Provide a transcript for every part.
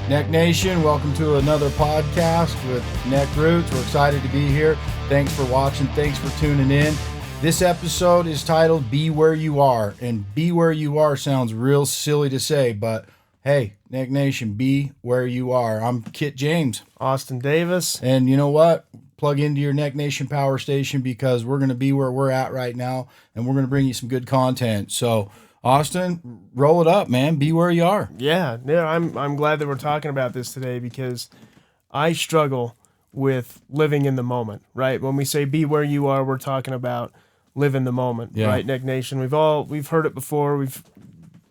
Neck Nation, welcome to another podcast with NECKROOTS. We're excited to be here. Thanks for watching. Thanks for tuning in. This episode is titled Be Where You Are. And be where you are sounds real silly to say, but hey, Neck Nation, be where you are. I'm Kit James. Austin Davis. And you know what? Plug into your Neck Nation power station because we're going to be where we're at right now and we're going to bring you some good content. So, Austin, roll it up, man. Be where you are. Yeah, I'm glad that we're talking about this today because I struggle with living in the moment, right? When we say be where you are, we're talking about live in the moment, right, Neck Nation? We've heard it before. We've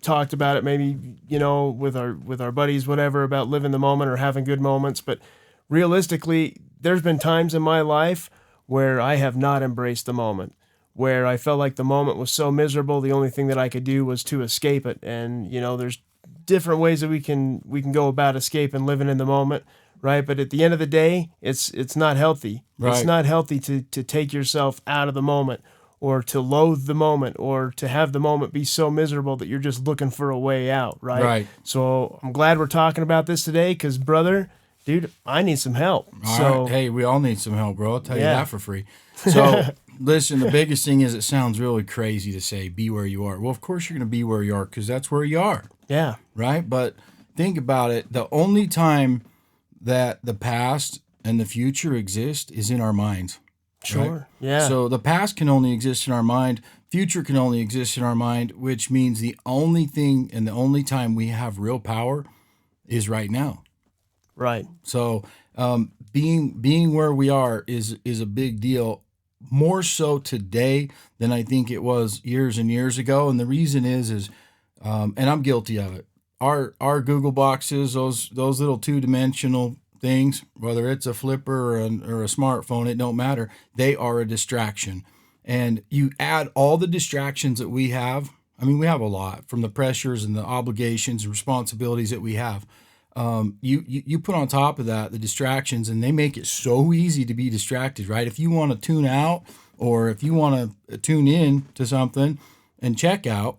talked about it maybe, with our buddies, whatever, about live in the moment or having good moments, but realistically, there's been times in my life where I have not embraced the moment, where I felt like the moment was so miserable, the only thing that I could do was to escape it. And, there's different ways that we can go about escaping living in the moment, right? But at the end of the day, it's not healthy. Right. It's not healthy to take yourself out of the moment or to loathe the moment or to have the moment be so miserable that you're just looking for a way out, right? Right. So I'm glad we're talking about this today because, brother, dude, I need some help. All right. Hey, we all need some help, bro. I'll tell you that for free. So listen, the biggest thing is it sounds really crazy to say be where you are. Well, of course you're going to be where you are because that's where you are. Yeah. Right? But think about it. The only time that the past and the future exist is in our minds. Sure. Right? Yeah. So the past can only exist in our mind. Future can only exist in our mind, which means the only thing and the only time we have real power is right now. Right. So being where we are is a big deal, more so today than I think it was years and years ago. And the reason is and I'm guilty of it. Our Google boxes, those little two-dimensional things, whether it's a flipper or a smartphone, it don't matter. They are a distraction. And you add all the distractions that we have. I mean, we have a lot from the pressures and the obligations and responsibilities that we have. You put on top of that the distractions, and they make it so easy to be distracted, right? If you want to tune out or if you want to tune in to something and check out,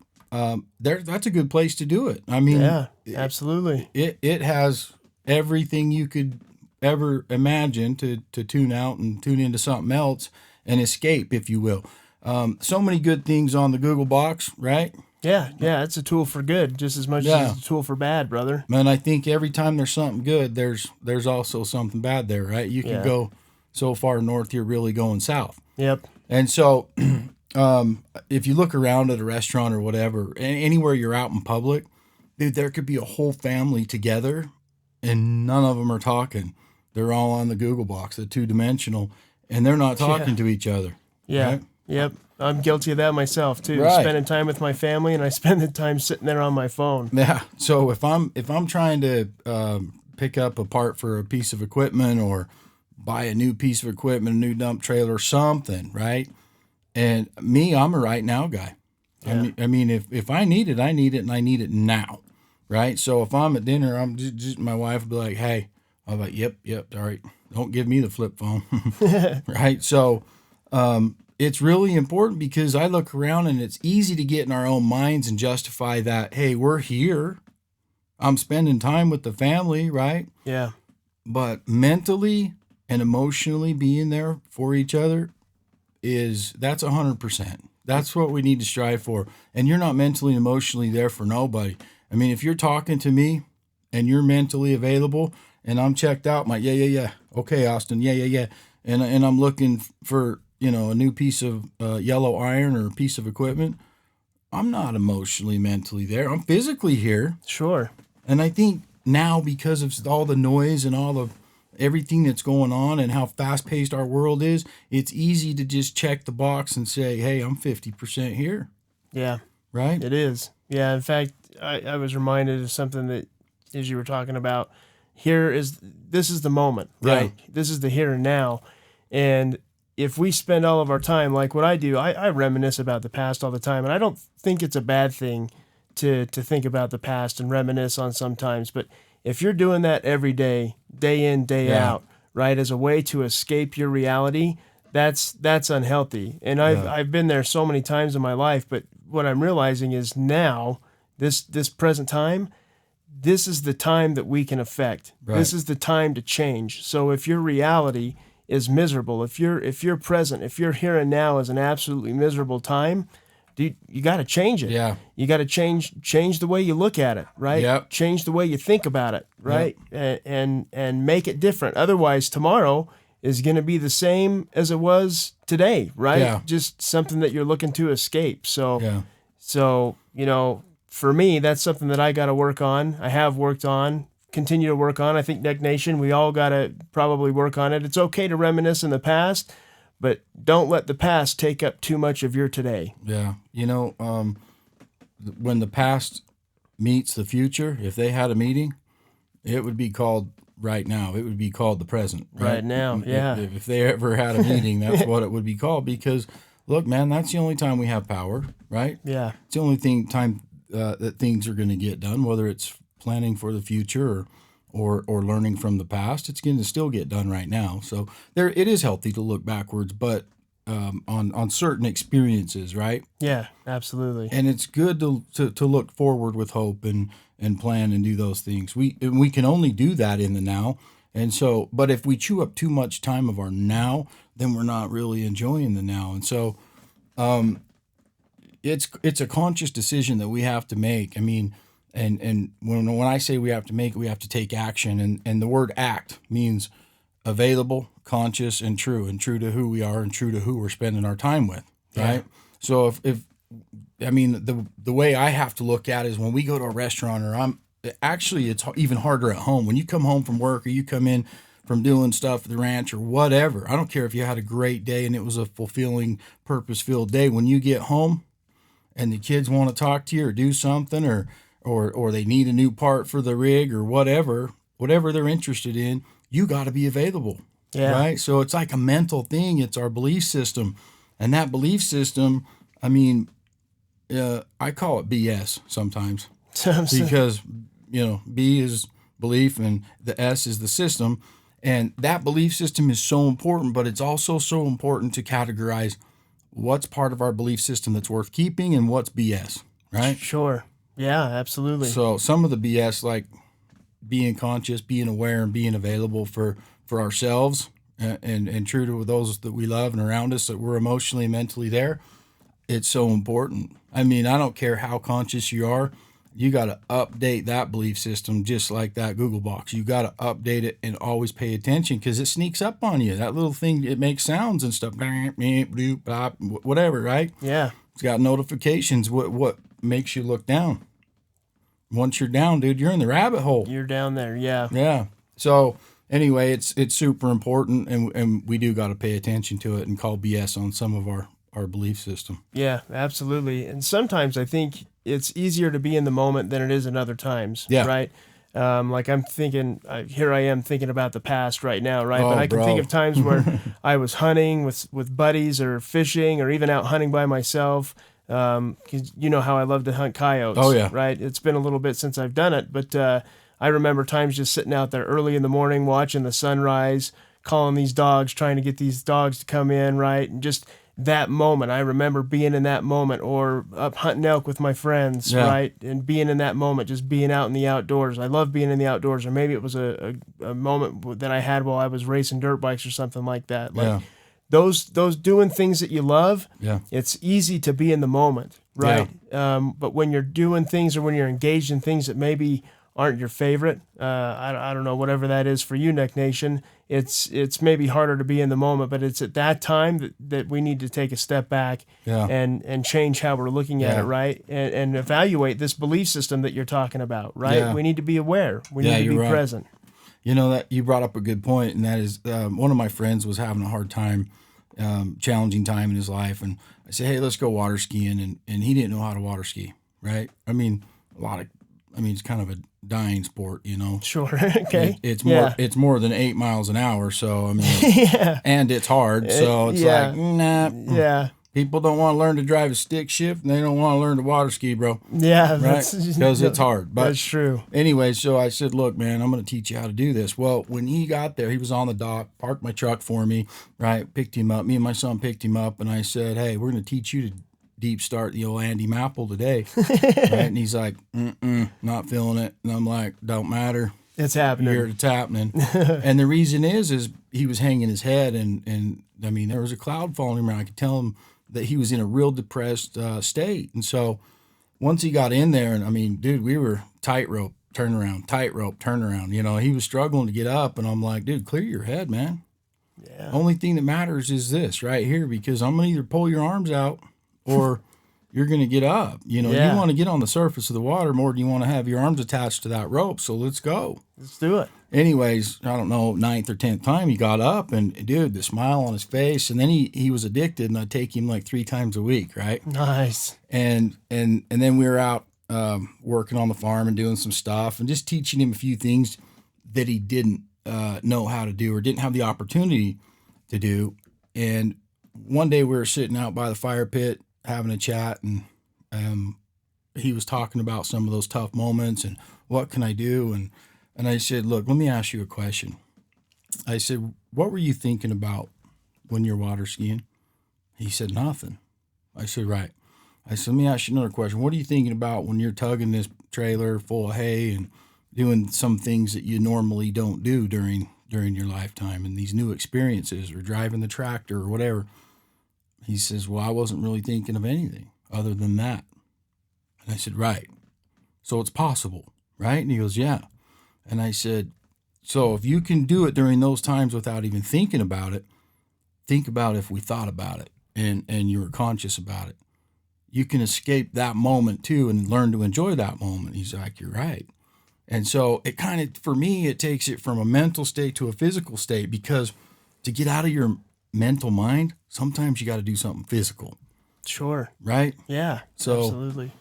that's a good place to do it. I mean, yeah, absolutely. It has everything you could ever imagine to tune out and tune into something else and escape, if you will. So many good things on the Google box, right? Yeah, it's a tool for good just as much as it's a tool for bad, brother. Man, I think every time there's something good, there's also something bad there, right? You can go so far north, you're really going south. Yep. And so if you look around at a restaurant or whatever, anywhere you're out in public, dude, there could be a whole family together and none of them are talking. They're all on the Google box, the two-dimensional, and they're not talking to each other. Yeah. Right? Yep. I'm guilty of that myself too. Right. Spending time with my family, and I spend the time sitting there on my phone. Yeah. So if I'm trying to pick up a part for a piece of equipment or buy a new piece of equipment, a new dump trailer, or something, right? And I'm a right now guy. Yeah. I mean, if I need it, and I need it now, right? So if I'm at dinner, I'm just my wife will be like, "Hey," I'm like, "Yep, all right. Don't give me the flip phone," right? So. It's really important because I look around and it's easy to get in our own minds and justify that, hey, we're here. I'm spending time with the family, right? Yeah. But mentally and emotionally being there for each other that's 100%. That's what we need to strive for. And you're not mentally and emotionally there for nobody. I mean, if you're talking to me and you're mentally available and I'm checked out, I'm like, yeah. Okay, Austin, yeah. And I'm looking for a new piece of yellow iron or a piece of equipment, I'm not emotionally, mentally there. I'm physically here. Sure. And I think now because of all the noise and all of everything that's going on and how fast-paced our world is, it's easy to just check the box and say, hey, I'm 50% here. Yeah. Right? It is. Yeah. In fact, I was reminded of something that, as you were talking about, this is the moment, right? Yeah. This is the here and now. And if we spend all of our time, like what I do, I reminisce about the past all the time. And I don't think it's a bad thing to think about the past and reminisce on sometimes. But if you're doing that every day, day in, day out, right, as a way to escape your reality, that's unhealthy. And I've been there so many times in my life. But what I'm realizing is now, this present time, this is the time that we can affect. Right. This is the time to change. So if your reality is miserable, if you're present, if you're here and now is an absolutely miserable time, dude, you got to change it. Yeah. You got to change the way you look at it, right? Yep. Change the way you think about it, right? And make it different. Otherwise, tomorrow is going to be the same as it was today, right? Yeah. Just something that you're looking to escape. So, Yeah. for me, that's something that I got to work on. I have worked on, continue to work on. I think Neck Nation, we all got to probably work on it. It's okay to reminisce in the past, but don't let the past take up too much of your today. Yeah. When the past meets the future, if they had a meeting, it would be called right now. It would be called the present. Right now, yeah. If they ever had a meeting, that's what it would be called. Because, look, man, that's the only time we have power, right? Yeah. It's the only time that things are going to get done, whether it's planning for the future or learning from the past. It's going to still get done right now. So it is healthy to look backwards, but on certain experiences, right? Yeah, absolutely. And it's good to look forward with hope and plan and do those things. We can only do that in the now. And so, but if we chew up too much time of our now, then we're not really enjoying the now. And so, it's a conscious decision that we have to make. I mean, and when I say we have to make it, we have to take action. And the word act means available, conscious, and true to who we are and true to who we're spending our time with, right? Yeah. So if I mean, the way I have to look at it is when we go to a restaurant it's even harder at home. When you come home from work or you come in from doing stuff at the ranch or whatever, I don't care if you had a great day and it was a fulfilling, purpose-filled day. When you get home and the kids want to talk to you or do something or they need a new part for the rig or whatever they're interested in, you got to be available, right? So it's like a mental thing. It's our belief system. And that belief system, I mean, I call it BS sometimes because, B is belief and the S is the system. And that belief system is so important, but it's also so important to categorize what's part of our belief system that's worth keeping and what's BS, right? Sure. Yeah, absolutely. So some of the BS, like being conscious, being aware, and being available for ourselves and true to those that we love and around us, that we're emotionally and mentally there, it's so important. I mean, I don't care how conscious you are, you got to update that belief system just like that Google box. You got to update it and always pay attention because it sneaks up on you. That little thing, it makes sounds and stuff, whatever, right? Yeah. It's got notifications. What makes you look down? Once you're down, dude, you're in the rabbit hole. You're down there, yeah. Yeah. So anyway, it's super important, and we do got to pay attention to it and call BS on some of our belief system. Yeah, absolutely. And sometimes I think it's easier to be in the moment than it is in other times, right? Like I'm thinking, here I am thinking about the past right now, right? But I can think of times where I was hunting with buddies or fishing or even out hunting by myself. 'Cause you know how I love to hunt coyotes. Oh, yeah. Right. It's been a little bit since I've done it, but I remember times just sitting out there early in the morning, watching the sunrise, calling these dogs, trying to get these dogs to come in. Right. And just that moment, I remember being in that moment, or up hunting elk with my friends. Yeah. Right. And being in that moment, just being out in the outdoors. I love being in the outdoors. Or maybe it was a moment that I had while I was racing dirt bikes or something like that. Like, yeah. Those doing things that you love, Yeah. it's easy to be in the moment, right? Yeah. But when you're doing things or when you're engaged in things that maybe aren't your favorite, I don't know, whatever that is for you, Neck Nation, it's maybe harder to be in the moment, but it's at that time that we need to take a step back and change how we're looking at it, right? And evaluate this belief system that you're talking about, right? Yeah. We need to be aware. We need to be present. You know, that you brought up a good point, and that is one of my friends was having a hard time, challenging time in his life, and I said, hey, let's go water skiing, and he didn't know how to water ski, right? I mean, it's kind of a dying sport, you know. Sure. Okay. It's more than 8 miles an hour, so I mean, and it's hard, so it's like, nah. Yeah. People don't want to learn to drive a stick shift, and they don't want to learn to water ski, bro. Yeah, right? Because it's hard. But that's true. Anyway, so I said, look, man, I'm going to teach you how to do this. Well, when he got there, he was on the dock, parked my truck for me, right? Picked him up. Me and my son picked him up, and I said, hey, we're going to teach you deep start the old Andy Maple today. Right? And he's like, not feeling it. And I'm like, don't matter. It's happening. It's happening. And the reason is he was hanging his head, and I mean, there was a cloud following him around. I could tell him that he was in a real depressed state. And so once he got in there, and I mean, dude, we were tightrope, turn around. You know, he was struggling to get up, and I'm like, dude, clear your head, man. Yeah. Only thing that matters is this right here, because I'm going to either pull your arms out or you're going to get up. You know, you want to get on the surface of the water more than you want to have your arms attached to that rope. So let's go. Let's do it. Anyways, I don't know, 9th or 10th time he got up, and dude, the smile on his face, and then he was addicted, and I'd take him like 3 times a week, right? Nice. And then we were out working on the farm and doing some stuff and just teaching him a few things that he didn't know how to do or didn't have the opportunity to do. And one day we were sitting out by the fire pit having a chat, and he was talking about some of those tough moments and what can I do? And I said, look, let me ask you a question. I said, what were you thinking about when you're water skiing? He said, nothing. I said, right. I said, let me ask you another question. What are you thinking about when you're tugging this trailer full of hay and doing some things that you normally don't do during your lifetime and these new experiences, or driving the tractor or whatever? He says, well, I wasn't really thinking of anything other than that. And I said, right. So it's possible, right? And he goes, yeah. And I said, so if you can do it during those times without even thinking about it, think about if we thought about it and you were conscious about it. You can escape that moment too and learn to enjoy that moment. He's like, you're right. And so it kind of, for me, it takes it from a mental state to a physical state, because to get out of your mental mind, sometimes you got to do something physical. Sure. Right? Yeah. So, absolutely.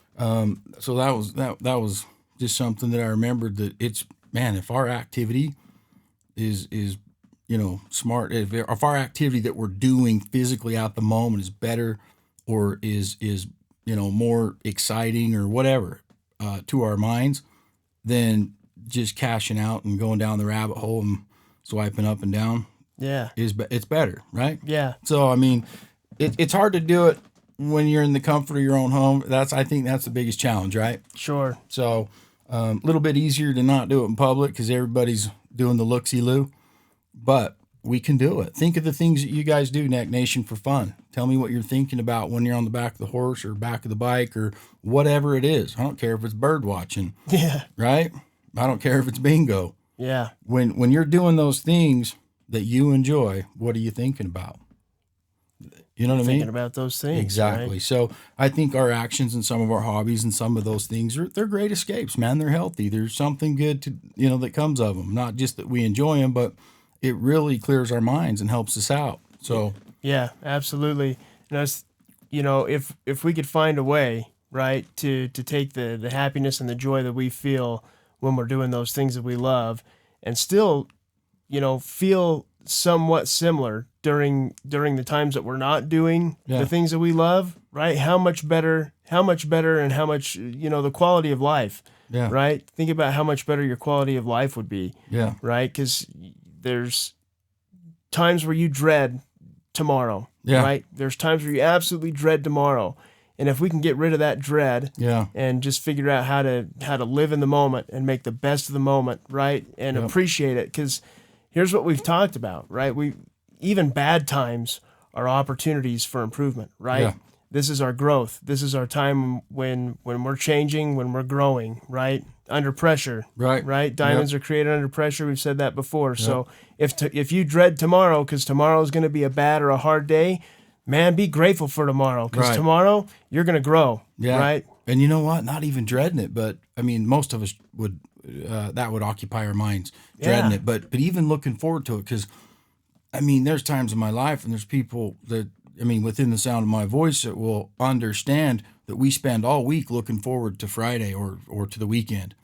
So that was just something that I remembered, that it's, man, if our activity is smart, if our activity that we're doing physically at the moment is better or is more exciting or whatever to our minds, then just cashing out and going down the rabbit hole and swiping up and down, it's better, right? Yeah. So I mean, it's hard to do it when you're in the comfort of your own home. I think that's the biggest challenge, right? Sure. So a little bit easier to not do it in public because everybody's doing the look-see-loo, but we can do it. Think of the things that you guys do, Neck Nation, for fun. Tell me what you're thinking about when you're on the back of the horse or back of the bike or whatever it is. I don't care if it's bird watching. Yeah. Right? I don't care if it's bingo. Yeah. When you're doing those things that you enjoy, what are you thinking about? You know what I mean? Thinking about those things. Exactly. Right? So I think our actions and some of our hobbies and some of those things they're great escapes, man. They're healthy. There's something good that comes of them. Not just that we enjoy them, but it really clears our minds and helps us out. So yeah, absolutely. And if we could find a way, right, to take the happiness and the joy that we feel when we're doing those things that we love, and still, feel somewhat similar during the times that we're not doing the things that we love, right? How much better and how much, the quality of life, right? Think about how much better your quality of life would be, right? Because there's times where you dread tomorrow, right? There's times where you absolutely dread tomorrow. And if we can get rid of that dread and just figure out how to live in the moment and make the best of the moment, right? And appreciate it. Because here's what we've talked about, right? Even bad times are opportunities for improvement, right? Yeah. This is our growth. This is our time when we're changing, when we're growing, right? Under pressure, right? Diamonds are created under pressure. We've said that before. Yep. So if you dread tomorrow because tomorrow is going to be a bad or a hard day, man, be grateful for tomorrow because tomorrow you're going to grow, right? And you know what? Not even dreading it, but I mean, most of us would that would occupy our minds, dreading it. But even looking forward to it, because I mean, there's times in my life and there's people that, I mean, within the sound of my voice that will understand that we spend all week looking forward to Friday or to the weekend.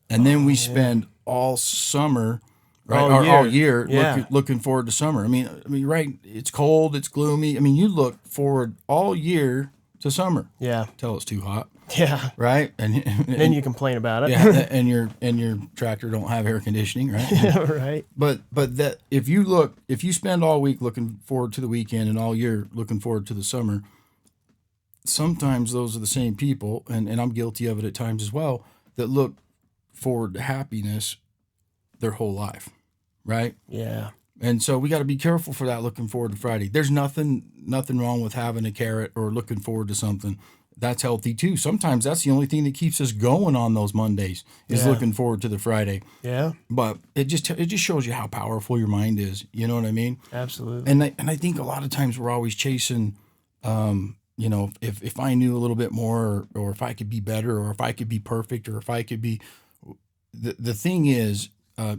And then we spend all summer, right? All year looking forward to summer. I mean, right. It's cold. It's gloomy. I mean, you look forward all year to summer. Yeah. Till it's too hot. Yeah. Right. And then you complain about it. Yeah. and your tractor don't have air conditioning, right? Right. But that if you spend all week looking forward to the weekend and all year looking forward to the summer, sometimes those are the same people, and I'm guilty of it at times as well, that look forward to happiness their whole life, right? Yeah. And so we got to be careful for that, looking forward to Friday. There's nothing wrong with having a carrot or looking forward to something. That's healthy too. Sometimes that's the only thing that keeps us going on those Mondays is looking forward to the Friday. Yeah. But it just shows you how powerful your mind is. You know what I mean? Absolutely. And I think a lot of times we're always chasing, if I knew a little bit more, or if I could be better, or if I could be perfect, or if I could be. The thing is,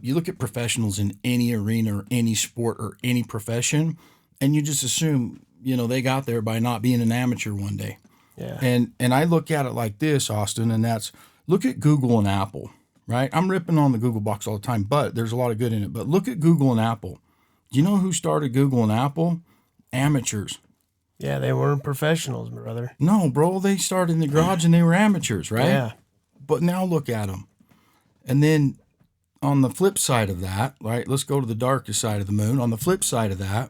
you look at professionals in any arena or any sport or any profession, and you just assume they got there by not being an amateur one day. Yeah. And I look at it like this, Austin, and that's, look at Google and Apple, right? I'm ripping on the Google box all the time, but there's a lot of good in it. But look at Google and Apple. Do you know who started Google and Apple? Amateurs. Yeah, they weren't professionals, brother. No, bro, they started in the garage and they were amateurs, right? Yeah. But now look at them. And then on the flip side of that, right, let's go to the darkest side of the moon. On the flip side of that,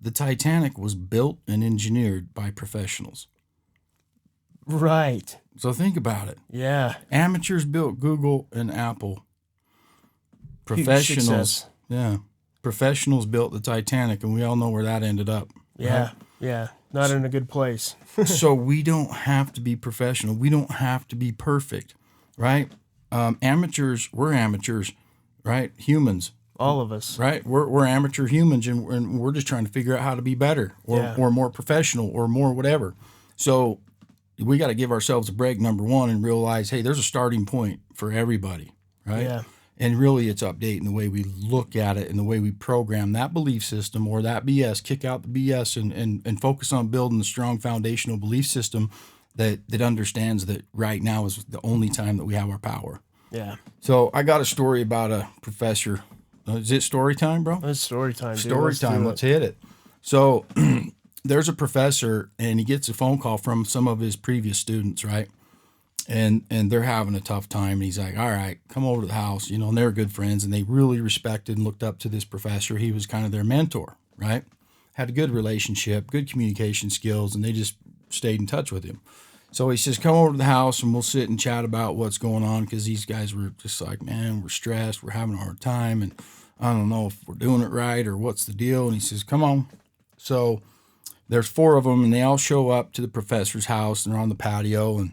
the Titanic was built and engineered by professionals. Right. So think about it. Yeah. Amateurs built Google and Apple. Professionals, professionals built the Titanic, and we all know where that ended up. Yeah. Right? Yeah. Not in a good place. So we don't have to be professional. We don't have to be perfect, right? Amateurs, we're amateurs, right? Humans. All of us. Right? We're amateur humans, and we're just trying to figure out how to be better or more professional or more whatever. So we got to give ourselves a break, number one, and realize, hey, there's a starting point for everybody, right? Yeah. And really it's updating the way we look at it and the way we program that belief system or that BS, kick out the BS and focus on building the strong foundational belief system that understands that right now is the only time that we have our power. Yeah. So I got a story about a professor. Is it story time, bro? It's story time, dude. Story time. Let's hit it. So there's a professor, and he gets a phone call from some of his previous students, right? And they're having a tough time. And he's like, all right, come over to the house. And they're good friends, and they really respected and looked up to this professor. He was kind of their mentor, right? Had a good relationship, good communication skills, and they just stayed in touch with him. So he says, come over to the house, and we'll sit and chat about what's going on, because these guys were just like, man, we're stressed. We're having a hard time, and I don't know if we're doing it right or what's the deal. And he says, come on. So there's 4 of them, and they all show up to the professor's house, and they're on the patio, and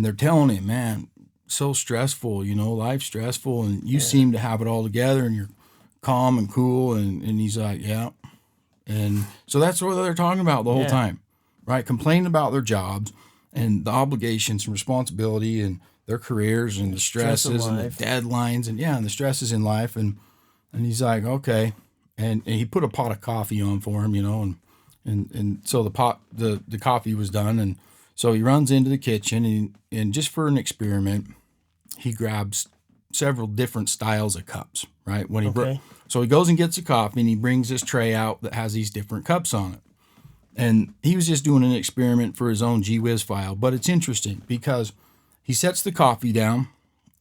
they're telling him, man, so stressful, life's stressful, and you seem to have it all together, and you're calm and cool. And he's like, yeah. And so that's what they're talking about the whole time, right? Complaining about their jobs and the obligations and responsibility and their careers and the stresses and the deadlines and the stresses in life. And he's like, okay. And he put a pot of coffee on for him, and so the coffee was done. And so he runs into the kitchen and just for an experiment, he grabs several different styles of cups, right? So he goes and gets a coffee, and he brings this tray out that has these different cups on it. And he was just doing an experiment for his own gee whiz file. But it's interesting because he sets the coffee down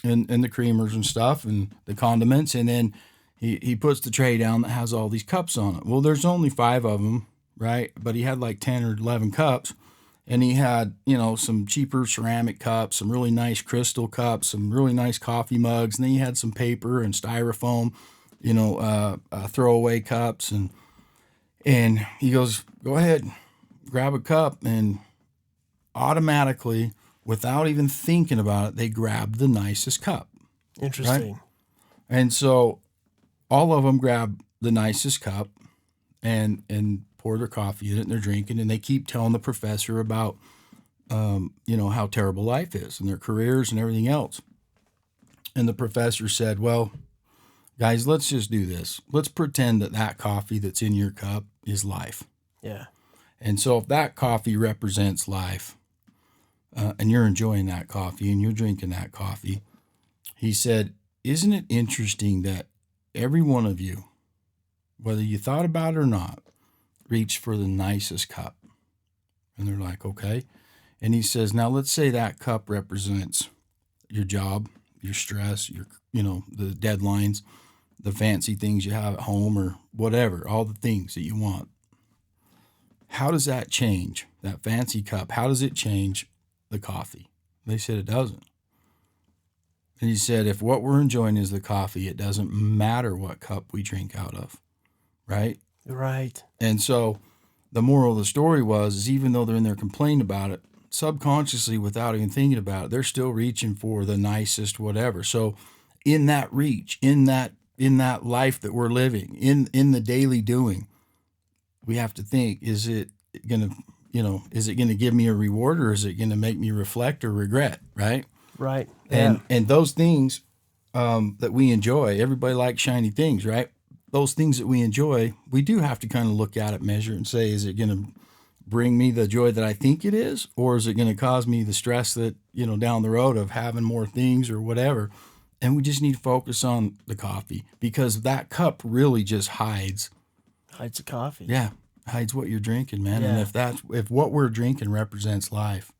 and the creamers and stuff and the condiments, and then he puts the tray down that has all these cups on it. Well, there's only 5 of them, right? But he had like 10 or 11 cups. And he had, some cheaper ceramic cups, some really nice crystal cups, some really nice coffee mugs. And then he had some paper and styrofoam, throwaway cups. And he goes, go ahead, grab a cup. And automatically, without even thinking about it, they grabbed the nicest cup. Interesting. Right? And so all of them grab the nicest cup and pour their coffee in it, and they're drinking, and they keep telling the professor about, how terrible life is and their careers and everything else. And the professor said, well, guys, let's just do this. Let's pretend that coffee that's in your cup is life. Yeah. And so if that coffee represents life, and you're enjoying that coffee and you're drinking that coffee, he said, isn't it interesting that every one of you, whether you thought about it or not, reached for the nicest cup? And they're like, okay. And he says, now let's say that cup represents your job, your stress, the deadlines, the fancy things you have at home or whatever, all the things that you want. how does that change, that fancy cup? How does it change the coffee? They said it doesn't. And he said, if what we're enjoying is the coffee, it doesn't matter what cup we drink out of, right? Right. And so the moral of the story was, is even though they're in there complaining about it, subconsciously, without even thinking about it, they're still reaching for the nicest whatever. So in that reach, in that life that we're living, in the daily doing, we have to think, is it going to give me a reward, or is it going to make me reflect or regret, right? Right. Yeah. And those things that we enjoy, everybody likes shiny things, right? Those things that we enjoy, we do have to kind of look at it, measure, and say, is it going to bring me the joy that I think it is, or is it going to cause me the stress that, down the road of having more things or whatever? And we just need to focus on the coffee, because that cup really just hides the coffee. Yeah, hides what you're drinking, man. Yeah. And if what we're drinking represents life,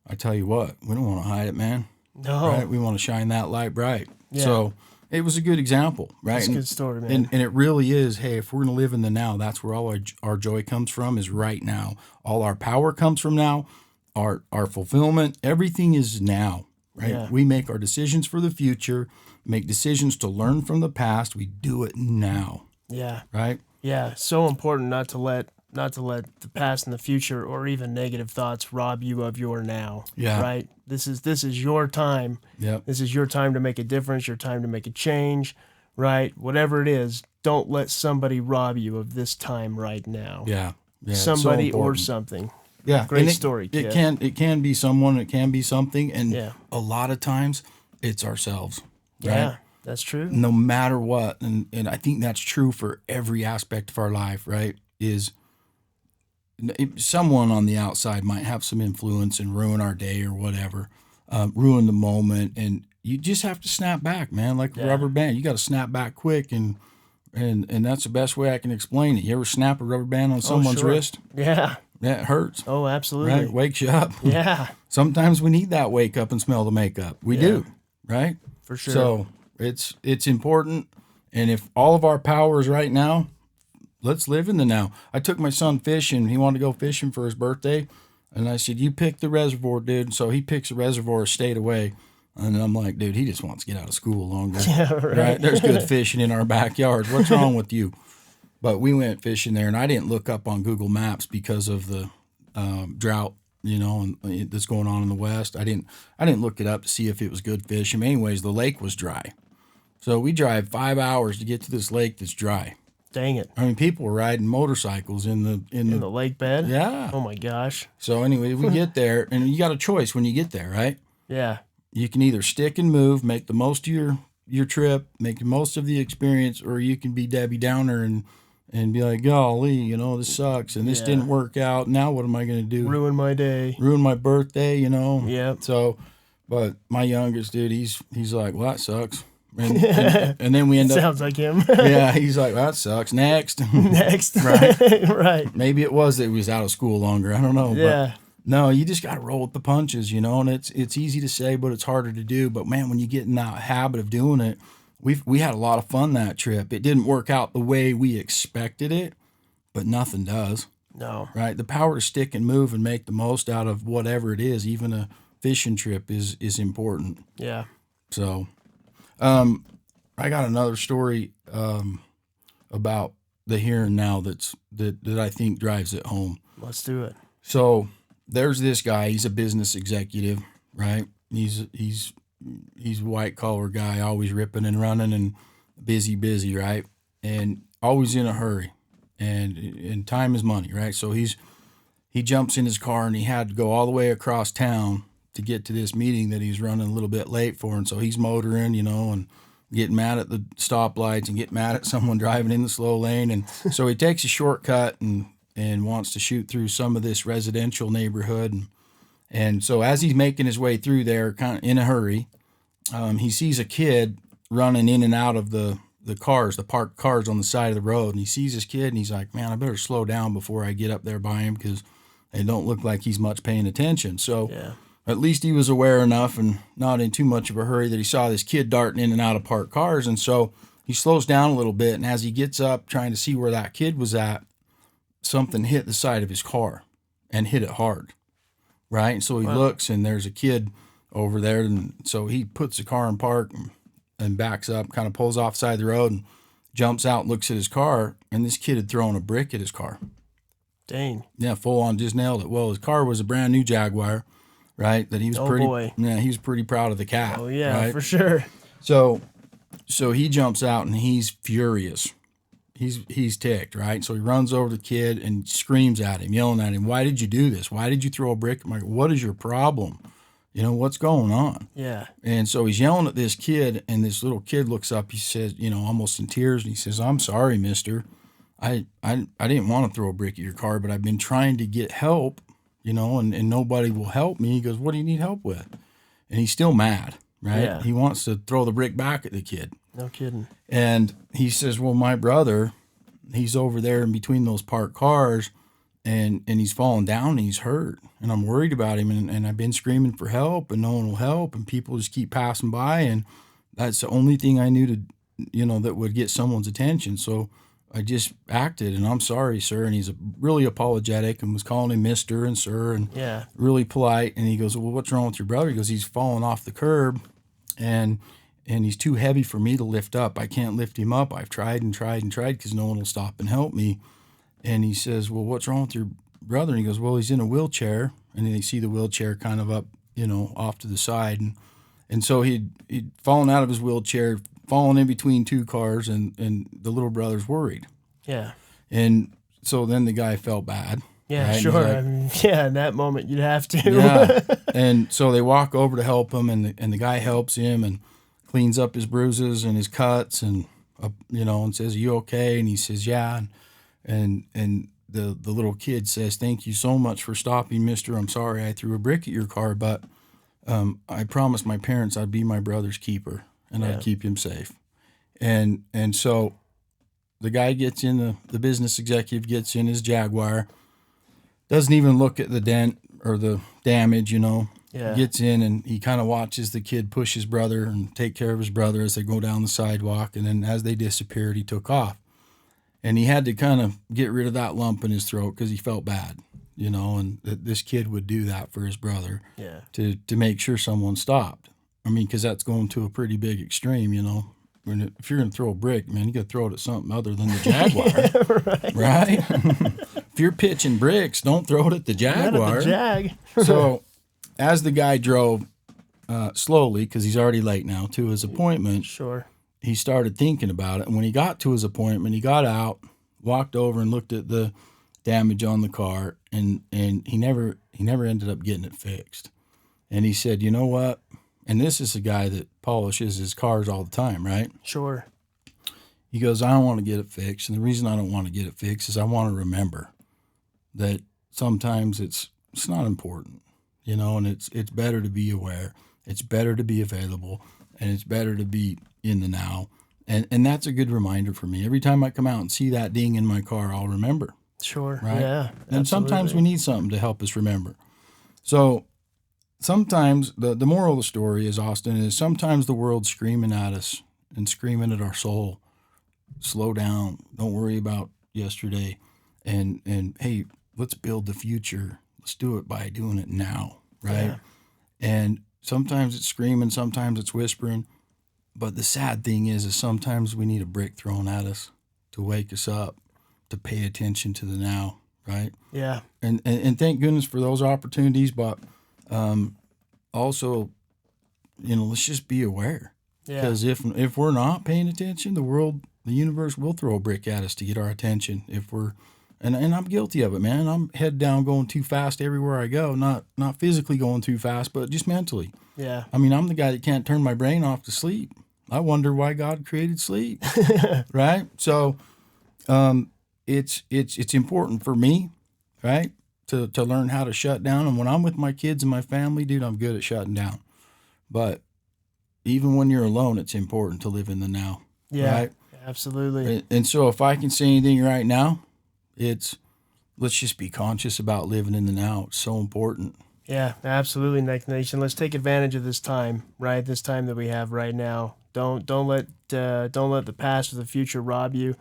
I tell you what, we don't want to hide it, man. No. Right? We want to shine that light bright. Yeah. So it was a good example, right? It's a good story, man. And it really is, hey, if we're going to live in the now, that's where all our joy comes from, is right now. All our power comes from now. Our fulfillment, everything is now, right? Yeah. We make our decisions for the future, make decisions to learn from the past. We do it now. Yeah. Right? Yeah. So important not to let the past and the future or even negative thoughts rob you of your now. Yeah. Right? This is your time. Yep. This is your time to make a difference, your time to make a change, right? Whatever it is, don't let somebody rob you of this time right now. Yeah. Yeah. Somebody so or something. Yeah. Great And story, kid. It can be someone, it can be something, and Yeah. a lot of times it's ourselves. Right? Yeah, that's true. No matter what, and I think that's true for every aspect of our life, right? Is someone on the outside might have some influence and ruin our day or whatever, ruin the moment, and you just have to snap back, man, like a rubber band. You got to snap back quick, and that's the best way I can explain it. You ever snap a rubber band on someone's sure. wrist? Yeah. Yeah, it hurts. Oh, absolutely. Right, wakes you up. Yeah, Sometimes we need that wake up and smell the makeup. We do, right? for sure. So it's important, and if all of our power is right now, let's live in the now. I took my son fishing. He wanted to go fishing for his birthday, and I said, "You pick the reservoir, dude." So he picks a reservoir a state away, and I'm like, "Dude, he just wants to get out of school longer." Yeah, right. There's good fishing in our backyard. What's wrong with you? But we went fishing there, and I didn't look up on Google Maps because of the drought, and that's going on in the West. I didn't look it up to see if it was good fishing. Anyways, the lake was dry, so we drive 5 hours to get to this lake that's dry. Dang it. I mean, people were riding motorcycles in the lake bed? Yeah. Oh my gosh. So anyway, we get there, and you got a choice when you get there, right? Yeah. You can either stick and move, make the most of your trip, make the most of the experience, or you can be Debbie Downer and be like, golly, this sucks, and this didn't work out. Now what am I going to do? Ruin my day. Ruin my birthday, Yeah. So, but my youngest dude, he's like, well, that sucks. And then we end up. Sounds like him. Yeah, he's like, well, that sucks. Next. Next. Right. Right. Maybe it was that he was out of school longer. I don't know. Yeah. But no, you just got to roll with the punches, and it's easy to say, but it's harder to do. But man, when you get in that habit of doing it, we had a lot of fun that trip. It didn't work out the way we expected it, but nothing does. No. Right? The power to stick and move and make the most out of whatever it is, even a fishing trip, is important. Yeah. So, I got another story about the here and now that I think drives it home. Let's do it. So there's this guy. He's a business executive, right? He's a white collar guy, always ripping and running and busy, right? And always in a hurry, and time is money, right? So he jumps in his car, and he had to go all the way across town to get to this meeting that he's running a little bit late for. And so he's motoring, and getting mad at the stoplights and getting mad at someone driving in the slow lane. And so he takes a shortcut and wants to shoot through some of this residential neighborhood. And so as he's making his way through there, kind of in a hurry, he sees a kid running in and out of the cars, the parked cars on the side of the road. And he sees this kid, and he's like, man, I better slow down before I get up there by him, because they don't look like he's much paying attention. So at least he was aware enough and not in too much of a hurry that he saw this kid darting in and out of parked cars. And so he slows down a little bit, and as he gets up trying to see where that kid was at, something hit the side of his car and hit it hard, right? And so he looks, and there's a kid over there, and so he puts the car in park and backs up, kind of pulls off the side of the road and jumps out and looks at his car, and this kid had thrown a brick at his car. Dang. Yeah, full on, just nailed it. Well, his car was a brand new Jaguar, right? That he was he was pretty proud of the cat. Oh yeah, right? for sure. So he jumps out and he's furious. He's ticked, right? So he runs over to the kid and screams at him, yelling at him, "Why did you do this? Why did you throw a brick at my car? What is your problem? You know, what's going on?" Yeah. And so he's yelling at this kid, and this little kid looks up. He says, you know, almost in tears, and he says, "I'm sorry, mister. I didn't want to throw a brick at your car, but I've been trying to get help, you know, and nobody will help me." He goes, "What do you need help with?" And he's still mad, right? Yeah. He wants to throw the brick back at the kid. No kidding. And he says, "Well, my brother, he's over there in between those parked cars, and he's falling down and he's hurt. And I'm worried about him, and I've been screaming for help, and no one will help, and people just keep passing by, and that's the only thing I knew to, you know, that would get someone's attention. So I just acted, and I'm sorry, sir." And he's really apologetic and was calling him mister and sir and Yeah. really polite. And he goes, "Well, what's wrong with your brother?" He goes, "He's fallen off the curb, and he's too heavy for me to lift up. I can't lift him up. I've tried and tried and tried because no one will stop and help me." And he says, "Well, what's wrong with your brother?" And he goes, "Well, he's in a wheelchair." And then they see the wheelchair kind of up, you know, off to the side. And so he'd fallen out of his wheelchair, fallen in between two cars, and the little brother's worried. Yeah. And so then the guy felt bad. Yeah, right? sure. Like, I mean, yeah, in that moment, you'd have to. yeah. And so they walk over to help him, and the guy helps him and cleans up his bruises and his cuts, and you know, and says, "Are you okay?" And he says, "Yeah." And the little kid says, "Thank you so much for stopping, mister. I'm sorry I threw a brick at your car, but I promised my parents I'd be my brother's keeper, and I'd keep him safe." And so the guy gets in, the business executive gets in his Jaguar, doesn't even look at the dent or the damage, you know. Yeah. Gets in, and he kind of watches the kid push his brother and take care of his brother as they go down the sidewalk. And then as they disappeared, he took off. And he had to kind of get rid of that lump in his throat because he felt bad, you know, and this kid would do that for his brother to make sure someone stopped. I mean, because that's going to a pretty big extreme, you know. If you're going to throw a brick, man, you got to throw it at something other than the Jaguar, right? If you're pitching bricks, don't throw it at the Jaguar. Not at the Jag. So as the guy drove slowly, because he's already late now, to his appointment, Sure. he started thinking about it. And when he got to his appointment, he got out, walked over and looked at the damage on the car, and he never ended up getting it fixed. And he said, "You know what?" And this is a guy that polishes his cars all the time, right? Sure. He goes, "I don't want to get it fixed. And the reason I don't want to get it fixed is I want to remember that sometimes it's not important, you know, and it's better to be aware. It's better to be available, and it's better to be in the now." And that's a good reminder for me. Every time I come out and see that ding in my car, I'll remember. Sure. Right? Yeah. And sometimes we need something to help us remember. So sometimes the moral of the story is, Austin, is sometimes the world's screaming at us and screaming at our soul, "Slow down. Don't worry about yesterday. And hey, let's build the future. Let's do it by doing it now." Right? Yeah. And sometimes it's screaming, sometimes it's whispering. But the sad thing is sometimes we need a brick thrown at us to wake us up, to pay attention to the now, right? Yeah. And thank goodness for those opportunities, but also, you know, let's just be aware. Yeah. Because if we're not paying attention, the universe will throw a brick at us to get our attention. If we're, and I'm guilty of it, man. I'm head down going too fast everywhere I go. Not physically going too fast, but just mentally. Yeah. I mean, I'm the guy that can't turn my brain off to sleep. I wonder why God created sleep, right? So, it's important for me, right, to learn how to shut down. And when I'm with my kids and my family, dude, I'm good at shutting down. But even when you're alone, it's important to live in the now. Yeah. Right? Absolutely. And so, if I can say anything right now, it's let's just be conscious about living in the now. It's so important. Yeah, absolutely, Neck Nation. Let's take advantage of this time, right? This time that we have right now. Don't let the past or the future rob you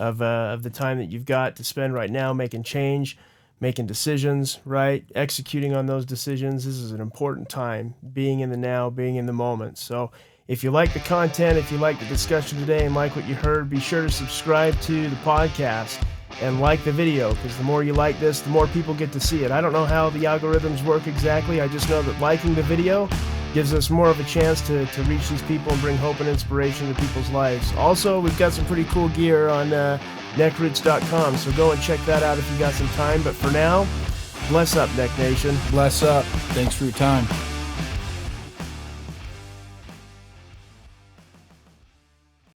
of the time that you've got to spend right now making change, making decisions, right? Executing on those decisions. This is an important time, being in the now, being in the moment. So if you like the content, if you like the discussion today and like what you heard, be sure to subscribe to the podcast and like the video, because the more you like this, the more people get to see it. I don't know how the algorithms work exactly. I just know that liking the video gives us more of a chance to reach these people and bring hope and inspiration to people's lives. Also, we've got some pretty cool gear on NECKROOTS.com, so go and check that out if you got some time. But for now, bless up, Neck Nation. Bless up. Thanks for your time.